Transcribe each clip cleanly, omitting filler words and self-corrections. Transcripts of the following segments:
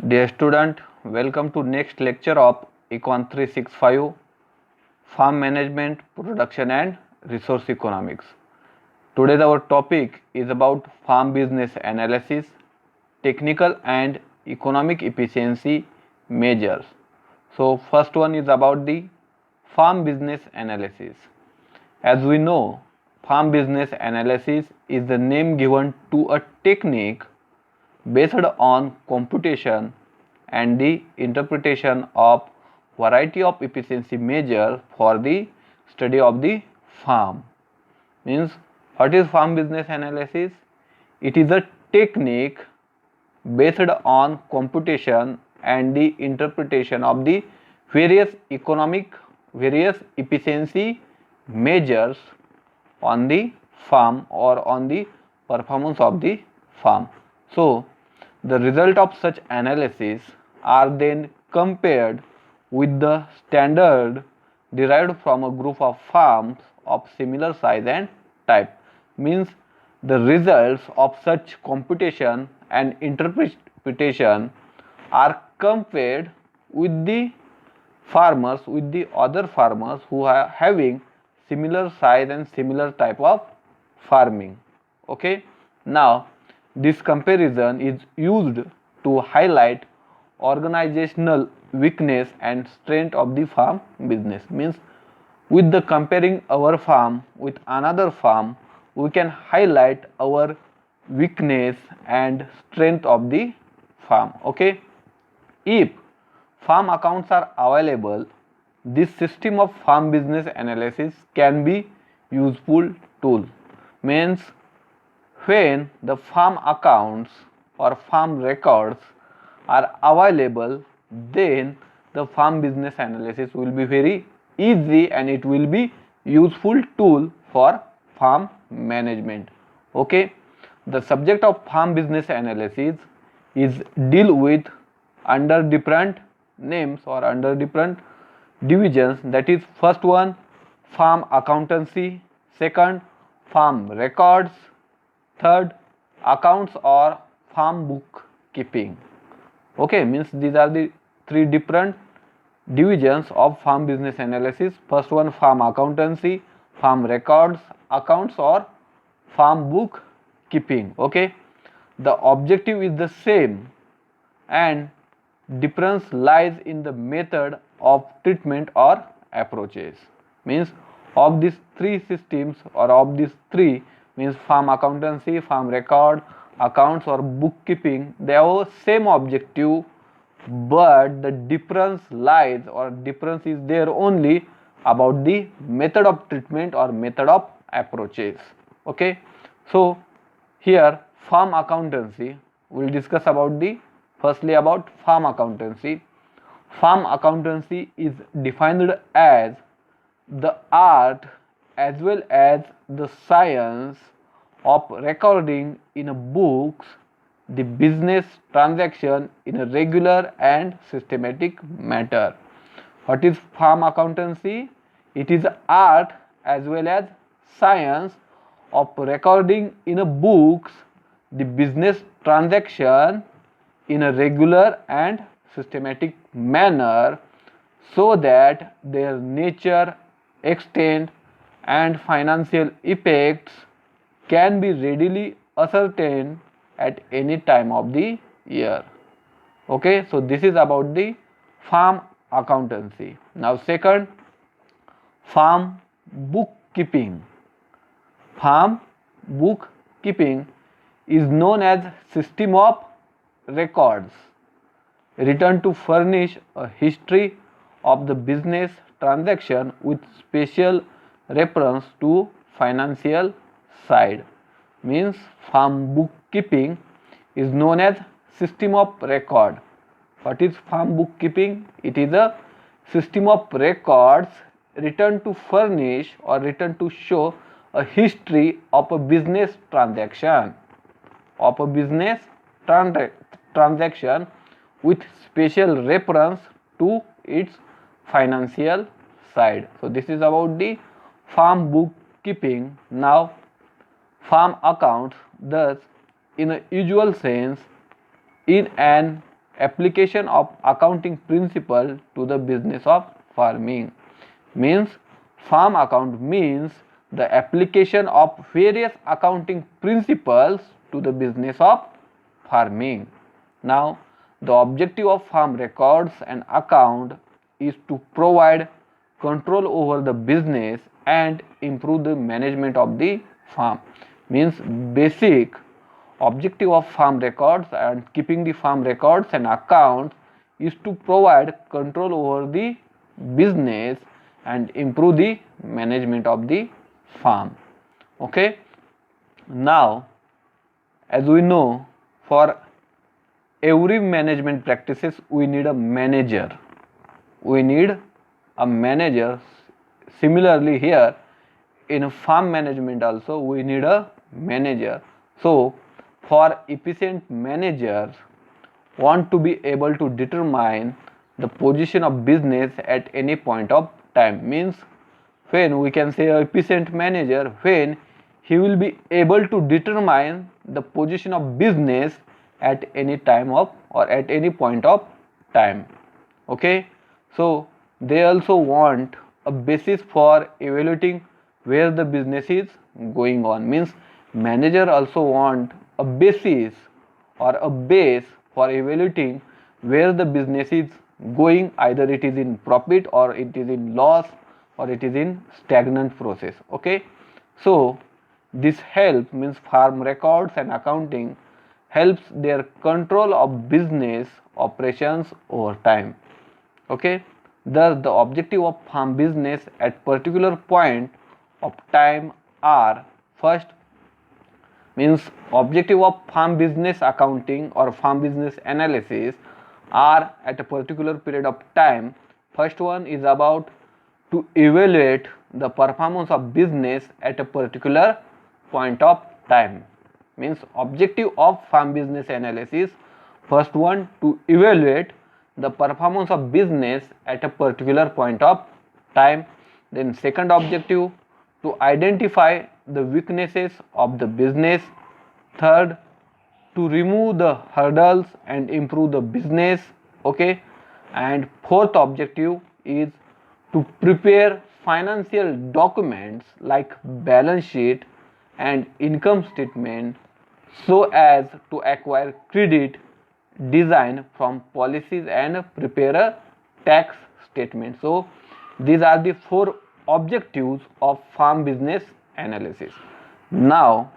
Dear student, welcome to next lecture of Econ 365 Farm Management, Production and Resource Economics. Today our topic is about farm business analysis, technical and economic efficiency measures. So first one is about the farm business analysis. As we know, farm business analysis is the name given to a technique based on computation and the interpretation of variety of efficiency measure for the study of the farm. Means, what is farm business analysis? It is a technique based on computation and the interpretation of the various efficiency measures on the farm or on the performance of the farm. So the result of such analysis are then compared with the standard derived from a group of farms of similar size and type. Means the results of such computation and interpretation are compared with the other farmers who are having similar size and similar type of farming. Okay, now this comparison is used to highlight organizational weakness and strength of the farm business. Means with the comparing our farm with another farm, we can highlight our weakness and strength of the farm. Okay, if farm accounts are available, this system of farm business analysis can be useful tool. Means when the farm accounts or farm records are available, then the farm business analysis will be very easy and it will be useful tool for farm management. Okay, the subject of farm business analysis is deal with under different names or under different divisions. That is, first one farm accountancy, second farm records, third accounts or farm bookkeeping. Okay, means these are the three different divisions of farm business analysis. First one farm accountancy, farm records, accounts or farm bookkeeping. Okay, the objective is the same and difference lies in the method of treatment or approaches. Means of these three systems or of these three, means farm accountancy, farm record, accounts or bookkeeping, they have same objective, but the difference lies or difference is there only about the method of treatment or method of approaches. Okay, so here farm accountancy, we will discuss about the firstly about farm accountancy. Farm accountancy is defined as the art as well as the science of recording in a books the business transaction in a regular and systematic manner. What is farm accountancy? It is art as well as science of recording in a books the business transaction in a regular and systematic manner, so that their nature, extent and financial effects can be readily ascertained at any time of the year. Okay, so this is about the farm accountancy. Now second, farm bookkeeping. Farm bookkeeping is known as system of records written to furnish a history of the business transaction with special reference to financial side. Means farm bookkeeping is known as system of record. What is farm bookkeeping? It is a system of records written to furnish or written to show a history of a business transaction transaction with special reference to its financial side. So this is about the farm bookkeeping. Now farm accounts, thus in a usual sense, in an application of accounting principle to the business of farming. Means farm account means the application of various accounting principles to the business of farming. Now, the objective of farm records and account is to provide control over the business and improve the management of the farm. Means basic objective of farm records and keeping the farm records and accounts is to provide control over the business and improve the management of the farm. Okay. Now, as we know, for every management practices we need a manager. We need a manager. Similarly here in farm management also we need a manager. So for efficient managers want to be able to determine the position of business at any point of time. Means when we can say a efficient manager when he will be able to determine the position of business at any time of or at any point of time. Okay. So they also want a basis for evaluating where the business is going on. Means manager also want a basis or a base for evaluating where the business is going, either it is in profit or it is in loss or it is in stagnant process. Okay. So this help means farm records and accounting helps their control of business operations over time. Okay. Thus the objective of farm business at particular point of time are: first, means objective of farm business accounting or farm business analysis are at a particular period of time. First one is about to evaluate the performance of business at a particular point of time. Means objective of farm business analysis, first one to evaluate the performance of business at a particular point of time. Then second objective, to identify the weaknesses of the business. Third, to remove the hurdles and improve the business. Okay. And fourth objective is to prepare financial documents like balance sheet and income statement so as to acquire credit, design from policies and prepare a tax statement. So these are the four objectives of farm business analysis. Now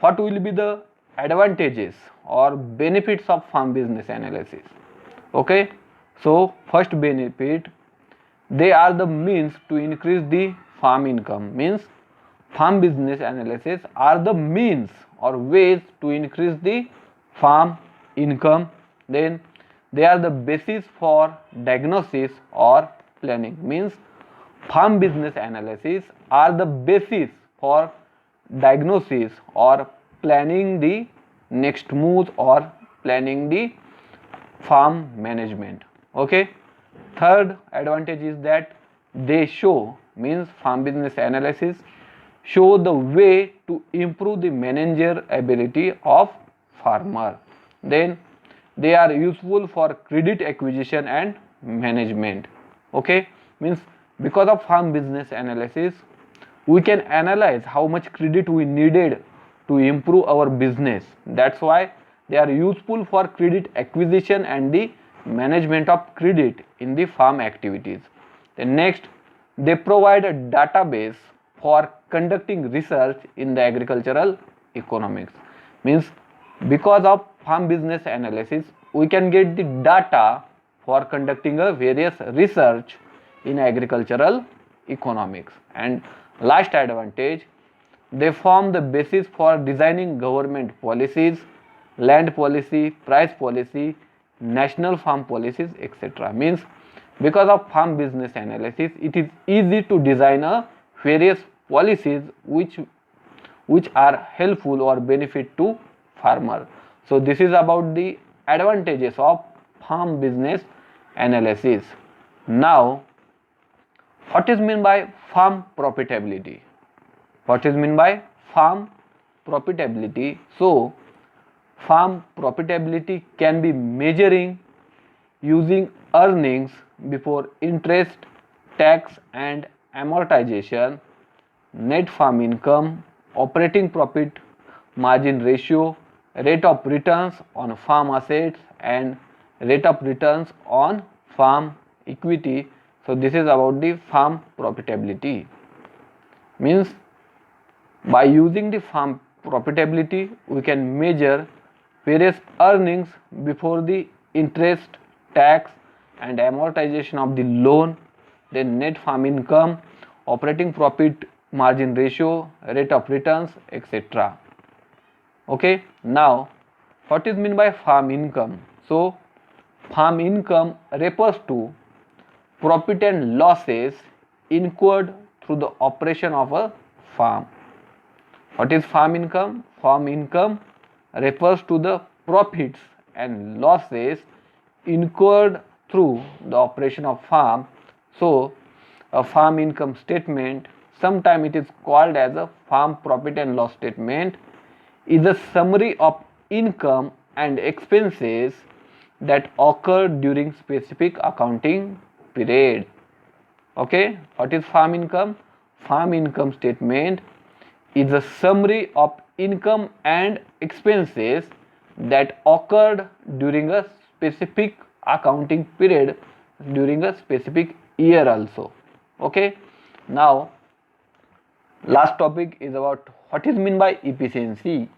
what will be the advantages or benefits of farm business analysis? Okay. So first benefit, they are the means to increase the farm income. Means farm business analysis are the means or ways to increase the farm income. Then they are the basis for diagnosis or planning. Means farm business analysis are the basis for diagnosis or planning the next moves or planning the farm management. Okay. Third advantage is that they show, means farm business analysis show the way to improve the manager ability of farmer. Then they are useful for credit acquisition and management. Okay. Means because of farm business analysis we can analyze how much credit we needed to improve our business. That's why they are useful for credit acquisition and the management of credit in the farm activities. Then next, they provide a database for conducting research in the agricultural economics. Means because of farm business analysis we can get the data for conducting a various research in agricultural economics. And last advantage, they form the basis for designing government policies, land policy, price policy, national farm policies, etc. Means because of farm business analysis it is easy to design a various policies which are helpful or benefit to farmer. So this is about the advantages of farm business analysis. Now what is meant by farm profitability? What is meant by farm profitability? So Farm profitability can be measuring using earnings before interest, tax and amortization, net farm income, operating profit margin ratio, rate of returns on farm assets and rate of returns on farm equity. So this is about the farm profitability. Means by using the farm profitability we can measure various earnings before the interest, tax and amortization of the loan, then net farm income, operating profit margin ratio, rate of returns, etc. Okay, now what is meant by farm income? So farm income refers to profit and losses incurred through the operation of a farm. What is farm income? Farm income refers to the profits and losses incurred through the operation of farm. So a farm income statement, sometimes it is called as a farm profit and loss statement, is a summary of income and expenses that occur during specific accounting period. Okay, what is farm income? Farm income statement is a summary of income and expenses that occurred during a specific accounting period, during a specific year also. Okay, now last topic is about what is meant by efficiency.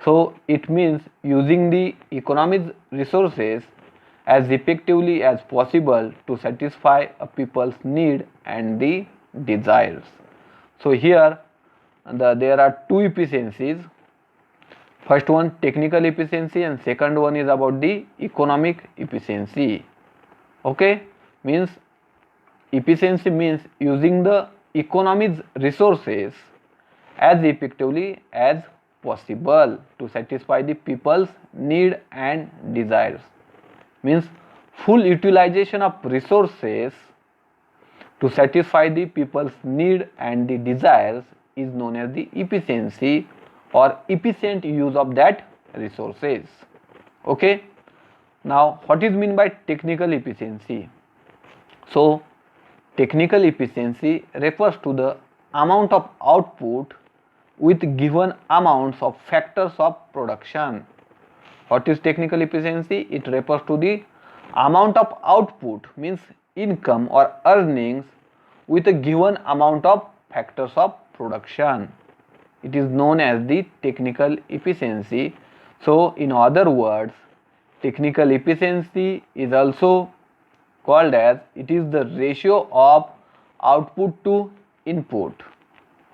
So it means using the economic resources as effectively as possible to satisfy a people's need and the desires. So here there are two efficiencies. First one technical efficiency and second one is about the economic efficiency. Okay, means efficiency means using the economic resources as effectively as possible to satisfy the people's need and desires. Means full utilization of resources to satisfy the people's need and the desires is known as the efficiency or efficient use of that resources. Okay, now what is meant by technical efficiency? So technical efficiency refers to the amount of output with given amounts of factors of production. What is technical efficiency? It refers to the amount of output, means income or earnings, with a given amount of factors of production. It is known as the technical efficiency. So in other words, technical efficiency is also called as, it is the ratio of output to input.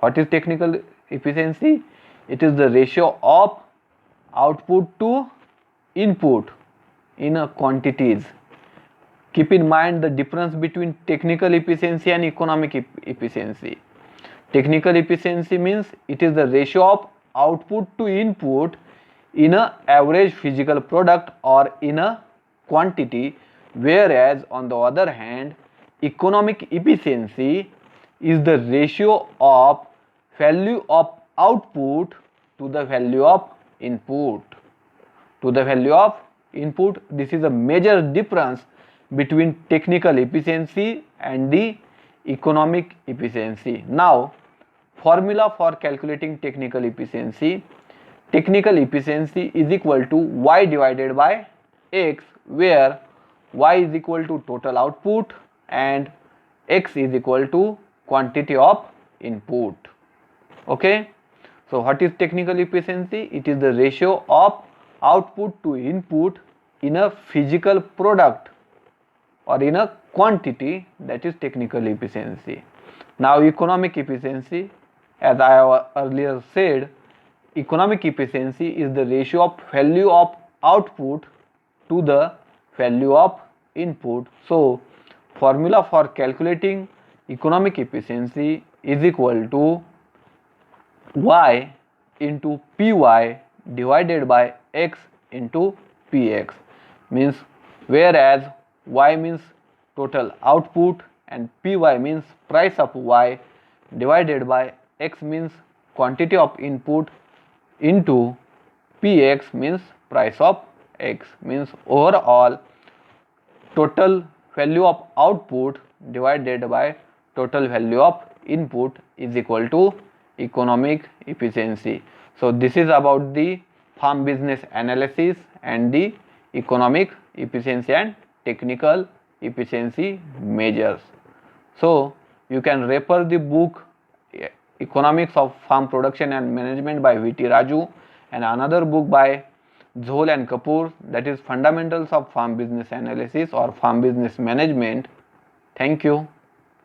What is technical efficiency? It is the ratio of output to input in a quantities. Keep in mind the difference between technical efficiency and economic efficiency. Technical efficiency means it is the ratio of output to input in a average physical product or in a quantity, whereas on the other hand economic efficiency is the ratio of value of output to the value of input. To the value of input, this is a major difference between technical efficiency and the economic efficiency. Now formula for calculating technical efficiency. Technical efficiency is equal to y divided by x, where y is equal to total output and x is equal to quantity of input. Okay, so what is technical efficiency? It is the ratio of output to input in a physical product or in a quantity, that is technical efficiency. Now economic efficiency, as I have earlier said, economic efficiency is the ratio of value of output to the value of input. So formula for calculating economic efficiency is equal to y into py divided by x into px, means whereas y means total output and py means price of y divided by x means quantity of input into Px means price of x, means overall total value of output divided by total value of input is equal to economic efficiency. So this is about the farm business analysis and the economic efficiency and technical efficiency measures. So you can refer the book Economics of Farm Production and Management by V.T. Raju, and another book by Zhol and Kapoor, that is Fundamentals of Farm Business Analysis or Farm Business Management. Thank you.